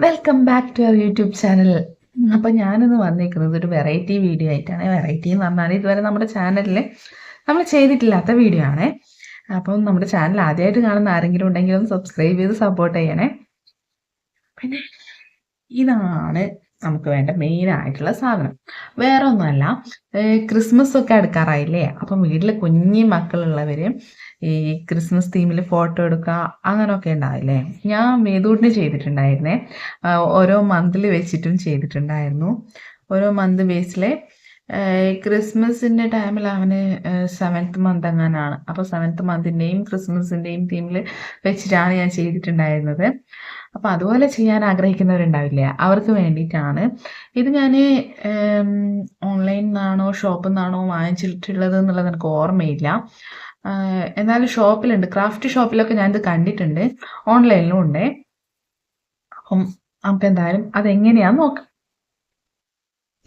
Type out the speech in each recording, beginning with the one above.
Welcome back to our YouTube channel. അപ്പം ഞാനിന്ന് വന്നിരിക്കുന്നത് ഒരു വെറൈറ്റി വീഡിയോ ആയിട്ടാണ്. വെറൈറ്റി എന്ന് പറഞ്ഞാൽ ഇതുവരെ നമ്മുടെ ചാനലിൽ നമ്മൾ ചെയ്തിട്ടില്ലാത്ത വീഡിയോ ആണ്. അപ്പം നമ്മുടെ ചാനൽ ആദ്യമായിട്ട് കാണുന്ന ആരെങ്കിലും ഉണ്ടെങ്കിൽ ഒന്ന് സബ്സ്ക്രൈബ് ചെയ്ത് സപ്പോർട്ട് ചെയ്യണേ. പിന്നെ ഇതാണ് നമുക്ക് വേണ്ട മെയിൻ ആയിട്ടുള്ള സാധനം. വേറെ ഒന്നുമല്ല, ക്രിസ്മസ് ഒക്കെ അടുക്കാറായില്ലേ. അപ്പം വീട്ടിൽ കുഞ്ഞി മക്കളുള്ളവർ ഈ ക്രിസ്മസ് തീമിൽ ഫോട്ടോ എടുക്കുക അങ്ങനെയൊക്കെ ഉണ്ടാവില്ലേ. ഞാൻ മേതൂട്ടിന് ചെയ്തിട്ടുണ്ടായിരുന്നേ. ഓരോ മന്തിൽ വെച്ചിട്ടും ചെയ്തിട്ടുണ്ടായിരുന്നു. ഓരോ മന്ത് ബേസിൽ ക്രിസ്മസിൻ്റെ ടൈമിൽ അവന് 7th മന്ത് എങ്ങാനാണ്. അപ്പോൾ 7th മന്തിൻ്റെയും ക്രിസ്മസിൻ്റെയും തീമിൽ വെച്ചിട്ടാണ് ഞാൻ ചെയ്തിട്ടുണ്ടായിരുന്നത്. അപ്പോൾ അതുപോലെ ചെയ്യാൻ ആഗ്രഹിക്കുന്നവരുണ്ടാവില്ലേ, അവർക്ക് വേണ്ടിയിട്ടാണ് ഇത്. ഞാൻ ഓൺലൈനിൽ നിന്നാണോ ഷോപ്പിൽ നിന്നാണോ വാങ്ങിച്ചിട്ടുള്ളത് എന്നുള്ളത് എനിക്ക് ഓർമ്മയില്ല. എന്നാലും ഷോപ്പിലുണ്ട്, ക്രാഫ്റ്റ് ഷോപ്പിലൊക്കെ ഞാനിത് കണ്ടിട്ടുണ്ട്, ഓൺലൈനിലും ഉണ്ട്. അപ്പം നമുക്ക് എന്തായാലും അതെങ്ങനെയാന്ന് നോക്കാം.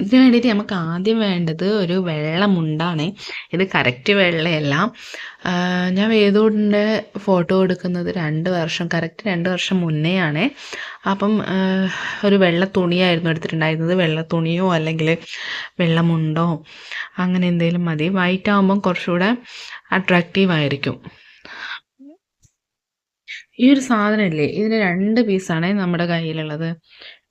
ഇതിന് വേണ്ടിയിട്ട് നമുക്ക് ആദ്യം വേണ്ടത് ഒരു വെള്ള മുണ്ടാണ്. ഇത് കറക്റ്റ് വെള്ളയല്ല. ഞാൻ വേദോടിൻ്റെ ഫോട്ടോ എടുക്കുന്നത് 2 വർഷം, കറക്റ്റ് 2 വർഷം മുന്നെയാണ്. അപ്പം ഒരു വെള്ള തുണിയായിരുന്നു എടുത്തിട്ടുണ്ടായിരുന്നത്. വെള്ള തുണിയോ അല്ലെങ്കിൽ വെള്ള മുണ്ടോ അങ്ങനെ എന്തെങ്കിലും മതി. വൈറ്റ് ആകുമ്പം കുറച്ചുകൂടെ അട്രാക്റ്റീവ് ആയിരിക്കും. ഈ ഒരു സാധനമില്ലേ, ഇതിന് 2 പീസാണ് നമ്മുടെ കയ്യിലുള്ളത്.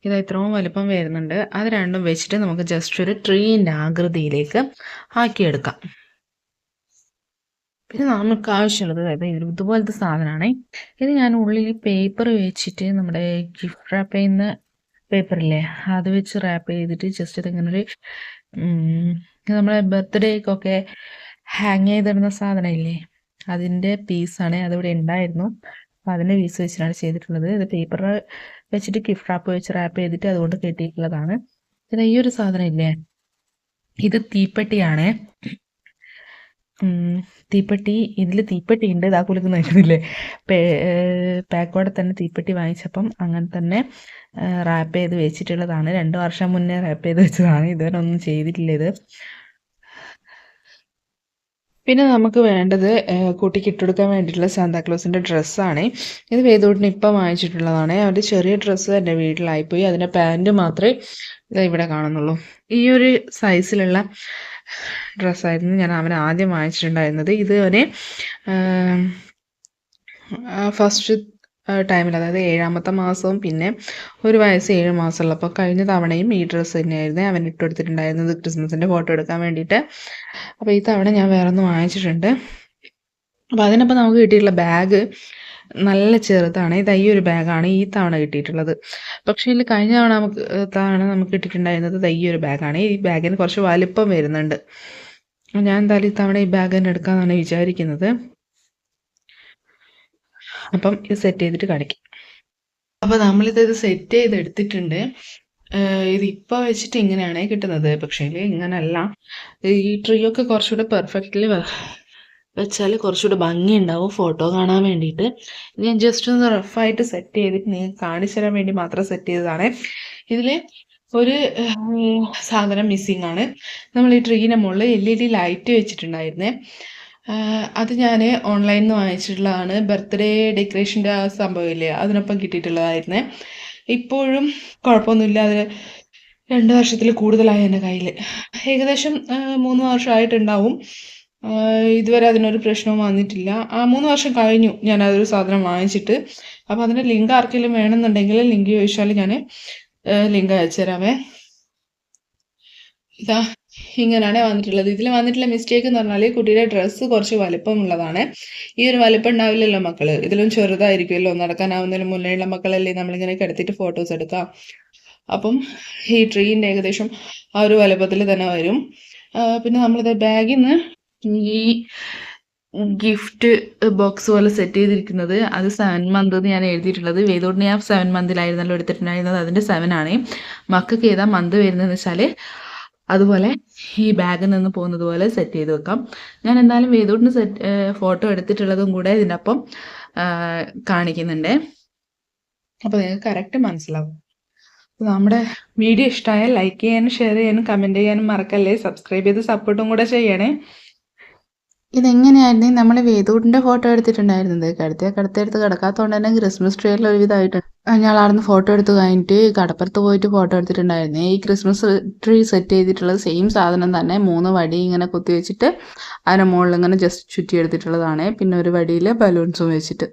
ഇത് ഇത്രയും വലുപ്പം വരുന്നുണ്ട്. അത് രണ്ടും വെച്ചിട്ട് നമുക്ക് ജസ്റ്റ് ഒരു ട്രീൻ്റെ ആകൃതിയിലേക്ക് ആക്കിയെടുക്കാം. പിന്നെ നമുക്ക് ആവശ്യമുള്ളത് അതായത് ഇതുപോലത്തെ സാധനമാണ്. ഇത് ഞാൻ ഉള്ളിൽ പേപ്പർ വെച്ചിട്ട് നമ്മുടെ ഗിഫ്റ്റ് റാപ്പ് ചെയ്യുന്ന പേപ്പറില്ലേ, അത് വെച്ച് റാപ്പ് ചെയ്തിട്ട് ജസ്റ്റ് ഇതിങ്ങനെ ഒരു നമ്മുടെ ബർത്ത്ഡേക്കൊക്കെ ഹാങ് ചെയ്തിടുന്ന സാധനമില്ലേ, അതിൻ്റെ പീസാണ്. അതിവിടെ ഉണ്ടായിരുന്നു. അപ്പോൾ അതിൻ്റെ പീസ് വെച്ചിട്ടാണ് ചെയ്തിട്ടുള്ളത്. ഇത് പേപ്പർ വെച്ചിട്ട് ഗിഫ്റ്റ് റാപ്പ് വെച്ച് റാപ്പ് ചെയ്തിട്ട് അതുകൊണ്ട് കെട്ടിയിട്ടുള്ളതാണ്. പിന്നെ ഈ ഒരു സാധനം ഇല്ലേ, ഇത് തീപ്പെട്ടിയാണ്. തീപ്പെട്ടി, ഇതിൽ തീപ്പെട്ടി ഉണ്ട്. ഇതാ കുലുക്ക് നോക്കുന്നില്ലേ, പാക്കോടെ തന്നെ തീപ്പെട്ടി വാങ്ങിച്ചപ്പം അങ്ങനെ തന്നെ റാപ്പ് ചെയ്ത് വെച്ചിട്ടുള്ളതാണ്. 2 വർഷം മുന്നേ റാപ്പ് ചെയ്ത് വെച്ചതാണ്. ഇതുവരെ ഒന്നും ചെയ്തിട്ടില്ല ഇത്. പിന്നെ നമുക്ക് വേണ്ടത് കുട്ടിക്ക് ഇട്ടുകൊടുക്കാൻ വേണ്ടിയിട്ടുള്ള സാന്താക്ലോസിൻ്റെ ഡ്രസ്സാണ്. ഇത് വേദൂട്ടിന് ഇപ്പം വാങ്ങിച്ചിട്ടുള്ളതാണ്. അവരുടെ ചെറിയ ഡ്രസ്സ് എൻ്റെ വീട്ടിലായിപ്പോയി. അതിൻ്റെ പാൻറ്റ് മാത്രമേ ഇവിടെ കാണുന്നുള്ളൂ. ഈ ഒരു സൈസിലുള്ള ഡ്രസ്സായിരുന്നു ഞാൻ അവന് ആദ്യം വാങ്ങിച്ചിട്ടുണ്ടായിരുന്നത്. ഇത് അവന് ഫസ്റ്റ് ടൈമിൽ, അതായത് 7ാമത്തെ മാസവും പിന്നെ 1 വയസ്സ് 7 മാസമുള്ളപ്പോൾ കഴിഞ്ഞ തവണയും ഈ ഡ്രസ്സ് തന്നെയായിരുന്നു അവൻ ഇട്ടെടുത്തിട്ടുണ്ടായിരുന്നത് ക്രിസ്മസിൻ്റെ ഫോട്ടോ എടുക്കാൻ വേണ്ടിയിട്ട്. അപ്പോൾ ഈ തവണ ഞാൻ വേറെ ഒന്ന് വാങ്ങിച്ചിട്ടുണ്ട്. അപ്പോൾ അതിനപ്പോൾ നമുക്ക് കിട്ടിയിട്ടുള്ള ബാഗ് നല്ല ചെറുതാണ്. ഇത് ഈ ഒരു ബാഗാണ് ഈ തവണ കിട്ടിയിട്ടുള്ളത്. പക്ഷേ ഇതിൽ കഴിഞ്ഞ തവണ നമുക്ക് കിട്ടിയിട്ടുണ്ടായിരുന്നത് ഈ ഒരു ബാഗാണ്. ഈ ബാഗിന് കുറച്ച് വലിപ്പം വരുന്നുണ്ട്. ഞാൻ എന്തായാലും ഈ തവണ ഈ ബാഗ് തന്നെ എടുക്കാമെന്നാണ് വിചാരിക്കുന്നത്. അപ്പം ഇത് സെറ്റ് ചെയ്തിട്ട് കാണിക്കാം. അപ്പോൾ നമ്മളിത് സെറ്റ് ചെയ്ത് എടുത്തിട്ടുണ്ട്. ഇതിപ്പോൾ വെച്ചിട്ട് ഇങ്ങനെയാണ് കിട്ടുന്നത്. പക്ഷേ ഇങ്ങനല്ല. ഈ ട്രീ ഒക്കെ കുറച്ചുകൂടെ പെർഫെക്റ്റ്ലി വെച്ചാൽ കുറച്ചുകൂടെ ഭംഗി ഉണ്ടാവും ഫോട്ടോ കാണാൻ വേണ്ടിയിട്ട്. ഞാൻ ജസ്റ്റ് ഒന്ന് റഫായിട്ട് സെറ്റ് ചെയ്തിട്ട് നിങ്ങൾക്ക് കാണിച്ചു തരാൻ വേണ്ടി മാത്രം സെറ്റ് ചെയ്തതാണ്. ഇതിൽ ഒരു സാധനം മിസ്സിങ് ആണ്. നമ്മൾ ഈ ട്രീൻ്റെ മുകളിൽ LED ലൈറ്റ് വെച്ചിട്ടുണ്ടായിരുന്നേ. അത് ഞാൻ ഓൺലൈനിൽ നിന്ന് വാങ്ങിച്ചിട്ടുള്ളതാണ്. ബർത്ത്ഡേ ഡെക്കറേഷൻ്റെ ആ സംഭവമില്ലേ, അതിനൊപ്പം കിട്ടിയിട്ടുള്ളതായിരുന്നേ. ഇപ്പോഴും കുഴപ്പമൊന്നുമില്ല. അത് 2 വർഷത്തിൽ കൂടുതലായി എൻ്റെ കയ്യിൽ. ഏകദേശം 3 വർഷമായിട്ടുണ്ടാവും. ഇതുവരെ അതിനൊരു പ്രശ്നവും വന്നിട്ടില്ല. 3 വർഷം കഴിഞ്ഞു ഞാൻ അതൊരു സാധനം വാങ്ങിച്ചിട്ട്. അപ്പോൾ അതിൻ്റെ ലിങ്ക് ആർക്കെങ്കിലും വേണമെന്നുണ്ടെങ്കിൽ ലിങ്ക് ചോദിച്ചാൽ ഞാൻ ലിങ്ക് അയച്ചു തരാമേ. ഇതാ ഇങ്ങനെയാണ് വന്നിട്ടുള്ളത്. ഇതിൽ വന്നിട്ടുള്ള മിസ്റ്റേക്ക് എന്ന് പറഞ്ഞാൽ കുട്ടിയുടെ ഡ്രസ്സ് കുറച്ച് വലിപ്പമുള്ളതാണ്. ഈ ഒരു വലിപ്പം ഉണ്ടാവില്ലല്ലോ മക്കൾ, ഇതിലും ചെറുതായിരിക്കുമല്ലോ. നടക്കാനാവുന്നതിന് മുന്നേയുള്ള മക്കളല്ലേ നമ്മളിങ്ങനെ കിടത്തിയിട്ട് ഫോട്ടോസ് എടുക്കാം. അപ്പം ഈ ട്രീൻ്റെ ഏകദേശം ആ ഒരു വലിപ്പത്തിൽ തന്നെ വരും. പിന്നെ നമ്മളിത് ബാഗിൽ നിന്ന് ഈ ഗിഫ്റ്റ് ബോക്സ് പോലെ സെറ്റ് ചെയ്തിരിക്കുന്നത് അത് 7 മന്ത് എന്ന് ഞാൻ എഴുതിയിട്ടുള്ളത്. വേദോടിന് ഞാൻ 7 മന്തിലായിരുന്നല്ലോ എടുത്തിട്ടുണ്ടായിരുന്നത്. അതിൻ്റെ 7 ആണ്. മക്കൾക്ക് ഏതാ മന്ത് വരുന്നതെന്ന് വെച്ചാൽ അതുപോലെ ഈ ബാഗിൽ നിന്ന് പോകുന്നത് പോലെ സെറ്റ് ചെയ്ത് വെക്കാം. ഞാൻ എന്തായാലും വേദോടിന് ഫോട്ടോ എടുത്തിട്ടുള്ളതും കൂടെ ഇതിൻ്റെ ഒപ്പം കാണിക്കുന്നുണ്ട്. അപ്പോൾ നിങ്ങൾക്ക് കറക്റ്റ് മനസ്സിലാവും. നമ്മുടെ വീഡിയോ ഇഷ്ടമായാൽ ലൈക്ക് ചെയ്യാനും ഷെയർ ചെയ്യാനും കമൻറ്റ് ചെയ്യാനും മറക്കല്ലേ. സബ്സ്ക്രൈബ് ചെയ്ത് സപ്പോർട്ടും കൂടെ ചെയ്യണേ. ഇതെങ്ങനെയായിരുന്നു നമ്മൾ വേദൂട്ടിൻ്റെ ഫോട്ടോ എടുത്തിട്ടുണ്ടായിരുന്നത്. കിടത്തിയെടുത്ത് കിടക്കാത്തതുകൊണ്ട് തന്നെ ക്രിസ്മസ് ട്രീയിൽ ഒരുവിധമായിട്ടുണ്ട്. ഞങ്ങൾ അവിടുന്ന് ഫോട്ടോ എടുത്ത് കഴിഞ്ഞിട്ട് കടപ്പുറത്ത് പോയിട്ട് ഫോട്ടോ എടുത്തിട്ടുണ്ടായിരുന്നേ. ഈ ക്രിസ്മസ് ട്രീ സെറ്റ് ചെയ്തിട്ടുള്ളത് സെയിം സാധനം തന്നെ. 3 വടി ഇങ്ങനെ കുത്തിവെച്ചിട്ട് അതിൻ്റെ മുകളിൽ ഇങ്ങനെ ജസ്റ്റ് ചുറ്റി എടുത്തിട്ടുള്ളതാണ്. പിന്നെ ഒരു വടിയിൽ ബലൂൺസും വെച്ചിട്ട്